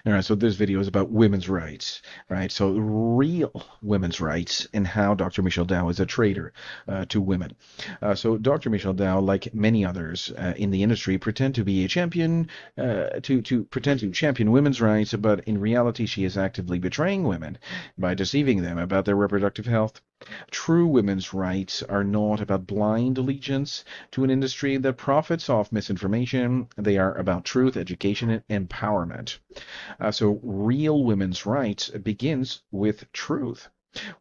All right, so this video is about women's rights, right? So real women's rights and how Dr. Michelle Dow is a traitor to women. So Dr. Michelle Dow, like many others in the industry, pretend to be a champion, to pretend to champion women's rights, but in reality, she is actively betraying women by deceiving them about their reproductive health. True women's rights are not about blind allegiance to an industry that profits off misinformation. They are about truth, education, and empowerment. So real women's rights begins with truth.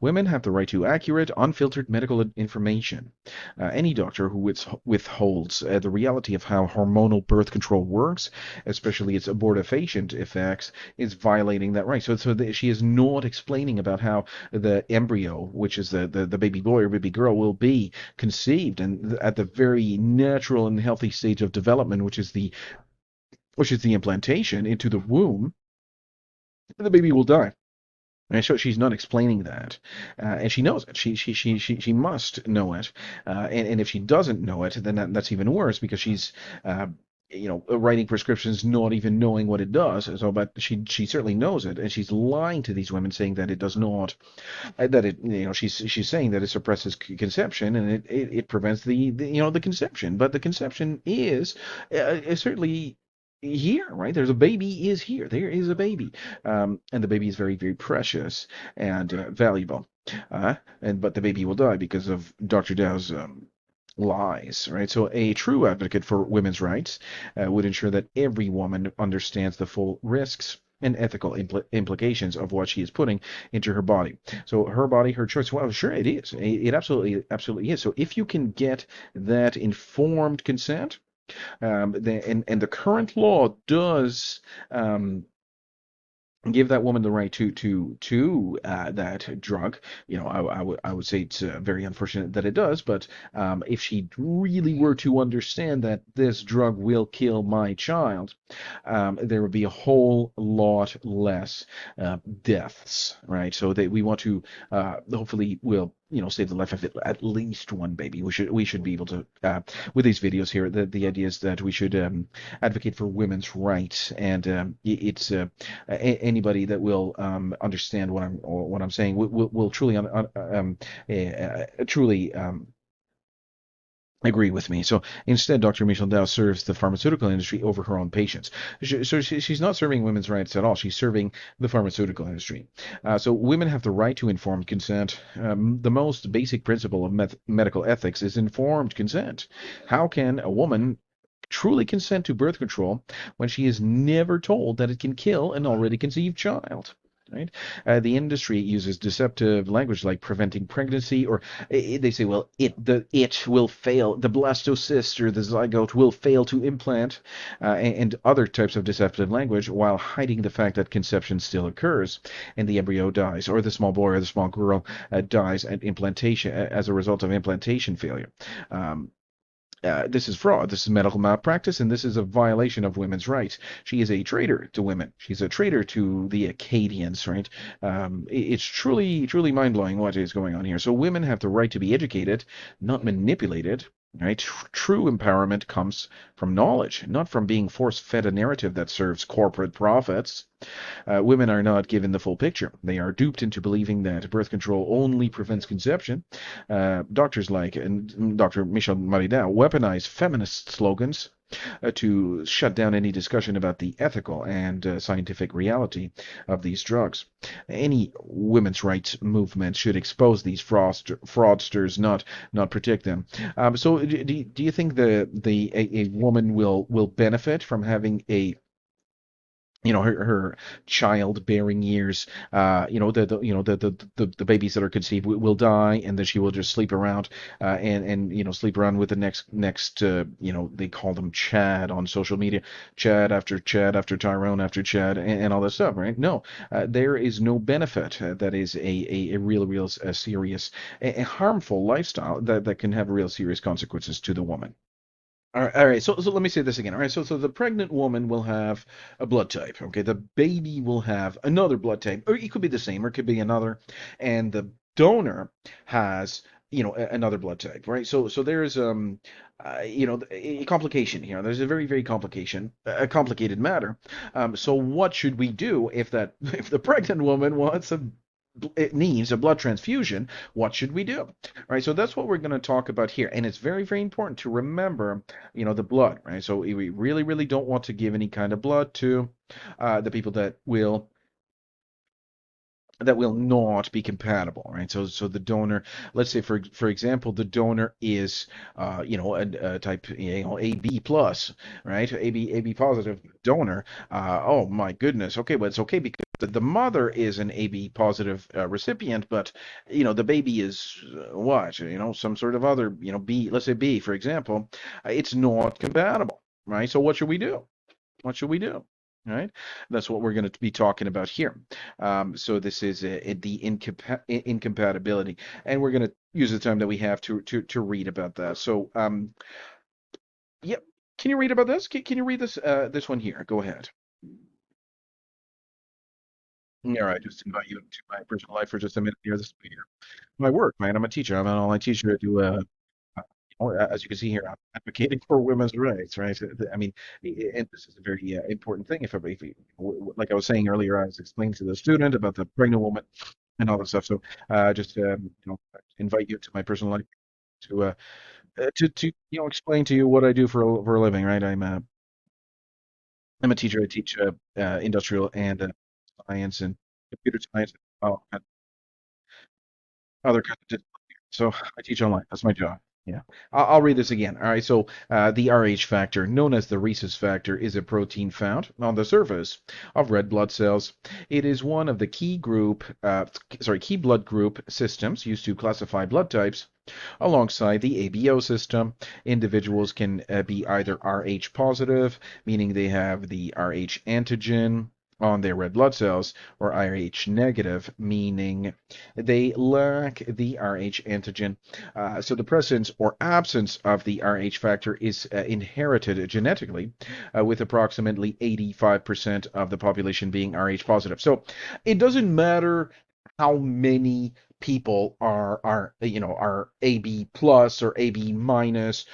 Women have the right to accurate, unfiltered medical information. Any doctor who withholds the reality of how hormonal birth control works, especially its abortifacient effects, is violating that right. So she is not explaining about how the embryo, which is the baby boy or baby girl, will be conceived and at the very natural and healthy stage of development, which is the implantation into the womb. The baby will die. And so she's not explaining that, and she knows it. She must know it, and if she doesn't know it, then that's even worse because she's, uh, writing prescriptions not even knowing what it does. So, but she certainly knows it, and she's lying to these women, saying that it does not, that it, she's saying that it suppresses conception and it prevents the conception, but the conception is certainly here, right? There's a baby is here. There is a baby, and the baby is very, very precious and valuable. But the baby will die because of Dr. Dow's lies, right? So a true advocate for women's rights would ensure that every woman understands the full risks and ethical implications of what she is putting into her body. So her body, her choice. Well, sure, it is. It absolutely, absolutely is. So if you can get that informed consent, and the current law does give that woman the right to that drug. I would say it's very unfortunate that it does, but if she really were to understand that this drug will kill my child, there would be a whole lot less deaths, right? So that we want to hopefully will save the life of at least one baby. We should be able to with these videos here. The idea is that we should advocate for women's rights, and it's anybody that will understand what I'm saying will truly truly agree with me. So instead, Dr. Michelle Dow serves the pharmaceutical industry over her own patients. She's not serving women's rights at all. She's serving the pharmaceutical industry. So women have the right to informed consent. The most basic principle of medical ethics is informed consent. How can a woman truly consent to birth control when she is never told that it can kill an already conceived child? Right? The industry uses deceptive language like preventing pregnancy, or they say, well, it will fail, the blastocyst or the zygote will fail to implant, and other types of deceptive language, while hiding the fact that conception still occurs and the embryo dies, or the small boy or the small girl dies at implantation as a result of implantation failure. This is fraud. This is medical malpractice, and this is a violation of women's rights. She is a traitor to women. She's a traitor to the Acadians, right? It's truly, truly mind-blowing what is going on here. So women have the right to be educated, not manipulated. Right? True empowerment comes from knowledge, not from being force-fed a narrative that serves corporate profits. Women are not given the full picture. They are duped into believing that birth control only prevents conception. Doctors like and Dr. Michelle Maridow weaponize feminist slogans to shut down any discussion about the ethical and scientific reality of these drugs. Any women's rights movement should expose these fraudsters, not protect them. So, do you think a woman will benefit from having her childbearing years, the babies that are conceived will die, and then she will just sleep around, and sleep around with the next they call them Chad on social media, Chad after Tyrone after Chad, and all that stuff, right? No, there is no benefit. That is a real serious, a harmful lifestyle that can have real serious consequences to the woman. All right. So let me say this again. All right. So the pregnant woman will have a blood type. Okay. The baby will have another blood type, or it could be the same, or it could be another. And the donor has another blood type, right? So there's a complication here. There's a very a complicated matter. So what should we do if that if the pregnant woman wants a it needs a blood transfusion? What should we do? Right? So that's what we're going to talk about here, and it's very important to remember, the blood, right? So we really don't want to give any kind of blood to the people that will not be compatible, right? So the donor, let's say for example, the donor is a type AB plus, right? AB positive donor. Oh my goodness. Okay, but it's okay because the mother is an AB positive recipient, but the baby is what? Some sort of other, B, let's say B, for example. It's not compatible, right? So what should we do? What should we do? All right, that's what we're going to be talking about here. So this is the incompatibility, and we're going to use the time that we have to read about that. So, yep, can you read about this? Can you read this one here? Go ahead. All right, just invite you into my personal life for just a minute here. This is my work, man. I'm a teacher. I'm an online teacher. I do as you can see here, I'm advocating for women's rights, right? I mean, and this is a very important thing. Like I was saying earlier, I was explaining to the student about the pregnant woman and all that stuff. So, just invite you to my personal life to to explain to you what I do for a living, right? I'm a teacher. I teach industrial and science and computer science. Oh, other kinds of disciplines. So I teach online. That's my job. Yeah. I'll read this again. All right. So the Rh factor, known as the rhesus factor, is a protein found on the surface of red blood cells. It is one of the key blood group systems used to classify blood types. Alongside the ABO system, individuals can be either Rh positive, meaning they have the Rh antigen on their red blood cells, or Rh negative, meaning they lack the Rh antigen. So the presence or absence of the Rh factor is inherited genetically, with approximately 85% of the population being Rh positive. So it doesn't matter how many people are AB plus or AB minus,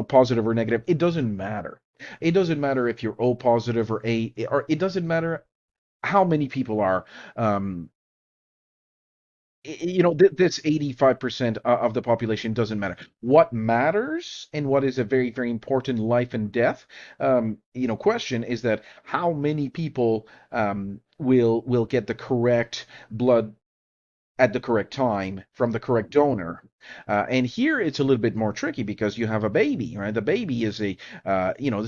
positive or negative. It doesn't matter. It doesn't matter if you're O positive or it doesn't matter how many people are. Um, this 85% of the population doesn't matter. What matters and what is a very important life and death, question is that how many people will get the correct blood at the correct time from the correct donor. And here it's a little bit more tricky because you have a baby, right? The baby is this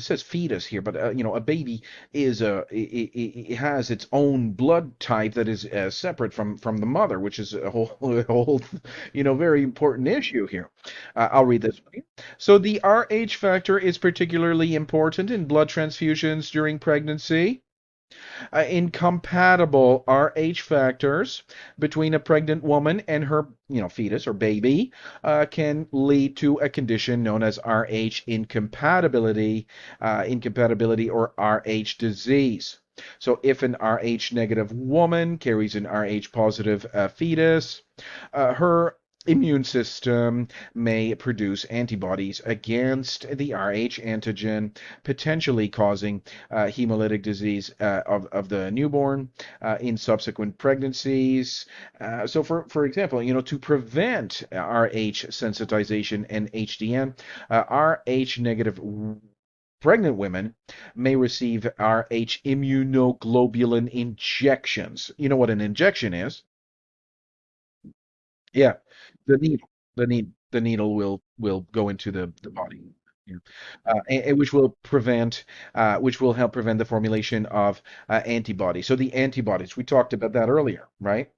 says fetus here, but a baby is it has its own blood type that is separate from the mother, which is a whole, a whole, very important issue here. I'll read this one. So the Rh factor is particularly important in blood transfusions during pregnancy. Incompatible Rh factors between a pregnant woman and her, fetus or baby can lead to a condition known as Rh incompatibility or Rh disease. So if an Rh negative woman carries an Rh positive fetus, her immune system may produce antibodies against the Rh antigen, potentially causing hemolytic disease of the newborn in subsequent pregnancies. So, for example, to prevent Rh sensitization and HDN, Rh negative pregnant women may receive Rh immunoglobulin injections. You know what an injection is? Yeah, the needle will go into the body. Yeah. Which will which will help prevent the formulation of antibodies. So the antibodies, we talked about that earlier, right?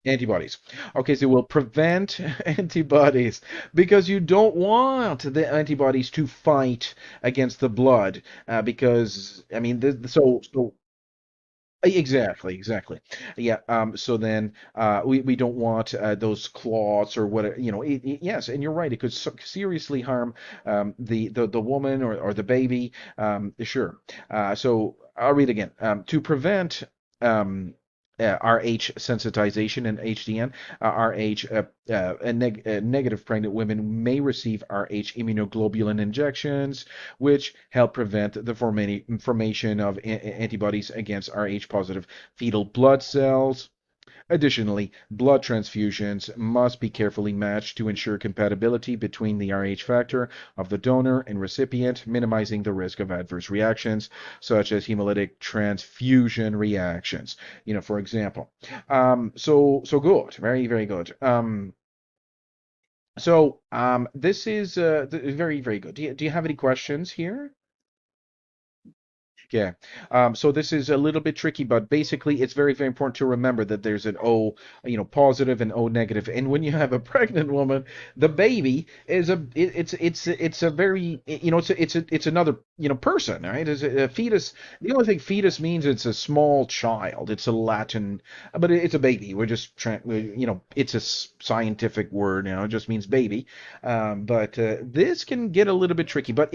Antibodies. Okay, so we'll prevent antibodies because you don't want the antibodies to fight against the blood, because I mean, exactly. Yeah. So then, we don't want those clots or what, yes, and you're right. It could seriously harm the woman or the baby. Sure. So I'll read again. To prevent. Um, Rh sensitization and HDN. Rh negative pregnant women may receive Rh immunoglobulin injections, which help prevent the formation of antibodies against Rh positive fetal blood cells. Additionally, blood transfusions must be carefully matched to ensure compatibility between the Rh factor of the donor and recipient, minimizing the risk of adverse reactions such as hemolytic transfusion reactions. For example. So good, very, very good. This is very, very good. Do you have any questions here? Yeah. So this is a little bit tricky, but basically it's very, very important to remember that there's an O, positive and O negative. And when you have a pregnant woman, the baby is it's a very, it's another, person, right? It's a fetus. The only thing fetus means it's a small child. It's a Latin, but it's a baby. We're just trying, it's a scientific word, it just means baby. But this can get a little bit tricky, but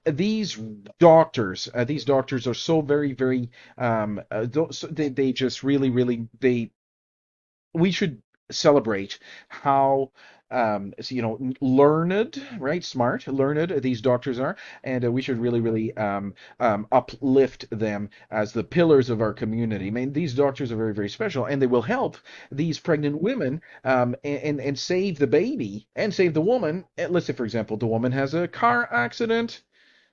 these these doctors are so very, very so they just really, really we should celebrate how learned, right, smart, learned these doctors are, and we should really, really uplift them as the pillars of our community. I mean, these doctors are very, very special, and they will help these pregnant women and save the baby and save the woman. Let's say, for example, the woman has a car accident,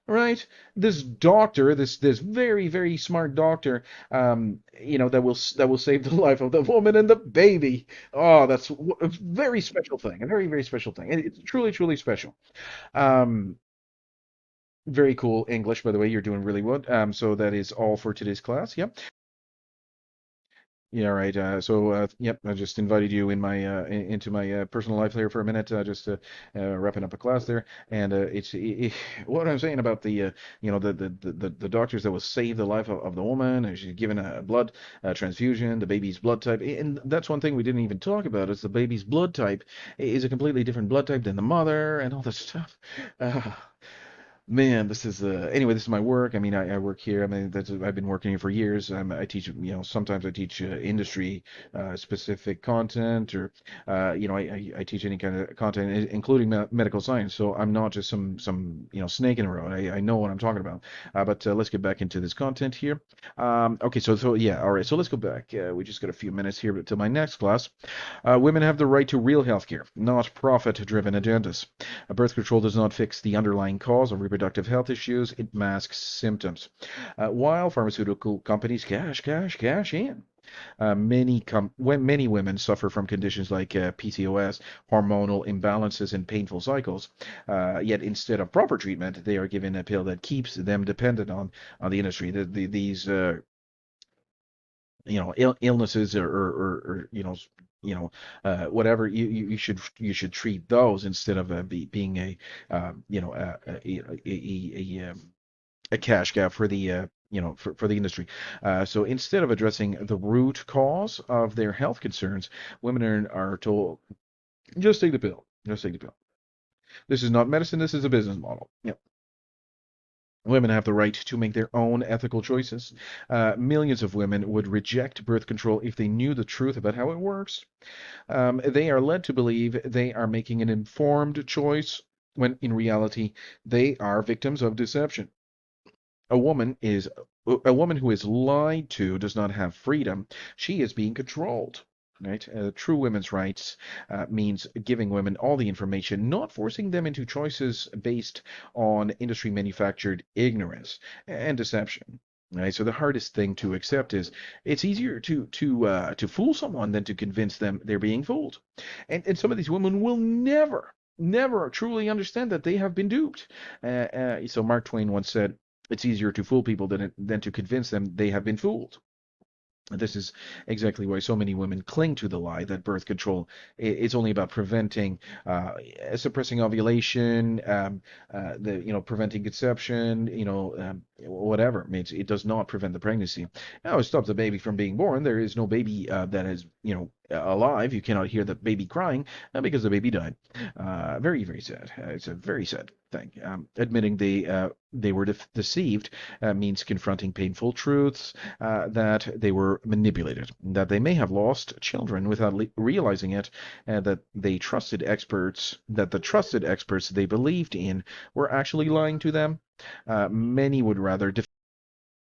right? This doctor, this very, very smart doctor, that will save the life of the woman and the baby. Oh, that's a very special thing, a very, very special thing. It's truly, truly special. Um, very cool English, by the way. You're doing really well. So that is all for today's class. Yep. Yeah, right. Yep, I just invited you into my personal life there for a minute, just wrapping up a class there. And what I'm saying about the doctors that will save the life of the woman, and she's given a blood transfusion, the baby's blood type, and that's one thing we didn't even talk about is the baby's blood type is a completely different blood type than the mother, and all this stuff. Uh, Man, this is my work. I mean, I work here. I mean, I've been working here for years. I teach, sometimes I teach industry specific content, or I teach any kind of content, including medical science. So I'm not just some snake in a row. I know what I'm talking about. But let's get back into this content here. Okay, so yeah, all right. So let's go back. We just got a few minutes here to my next class. Women have the right to real healthcare, not profit-driven agendas. Birth control does not fix the underlying cause of reproductive health issues, it masks symptoms. While pharmaceutical companies cash in. Many women suffer from conditions like PCOS, hormonal imbalances, and painful cycles. Yet instead of proper treatment, they are given a pill that keeps them dependent on the industry. These illnesses or whatever you should treat those instead of being a cash cow for the for the industry. So instead of addressing the root cause of their health concerns, women are told just take the pill, just take the pill. This is not medicine. This is a business model. Yep. Women have the right to make their own ethical choices. Millions of women would reject birth control if they knew the truth about how it works. They are led to believe they are making an informed choice when in reality they are victims of deception. A woman who is lied to does not have freedom. She is being controlled. Right? True women's rights means giving women all the information, not forcing them into choices based on industry manufactured ignorance and deception. Right? So the hardest thing to accept is it's easier to fool someone than to convince them they're being fooled. And some of these women will never truly understand that they have been duped. So Mark Twain once said, it's easier to fool people than to convince them they have been fooled. This is exactly why so many women cling to the lie that birth control is only about preventing, suppressing ovulation, preventing conception, whatever. I mean, it does not prevent the pregnancy. Now, it stops the baby from being born. There is no baby that has, alive, you cannot hear the baby crying because the baby died. Very, very sad. It's a very sad thing. Admitting they were deceived means confronting painful truths that they were manipulated, that they may have lost children without realizing it, and that the trusted experts they believed in were actually lying to them. Many would rather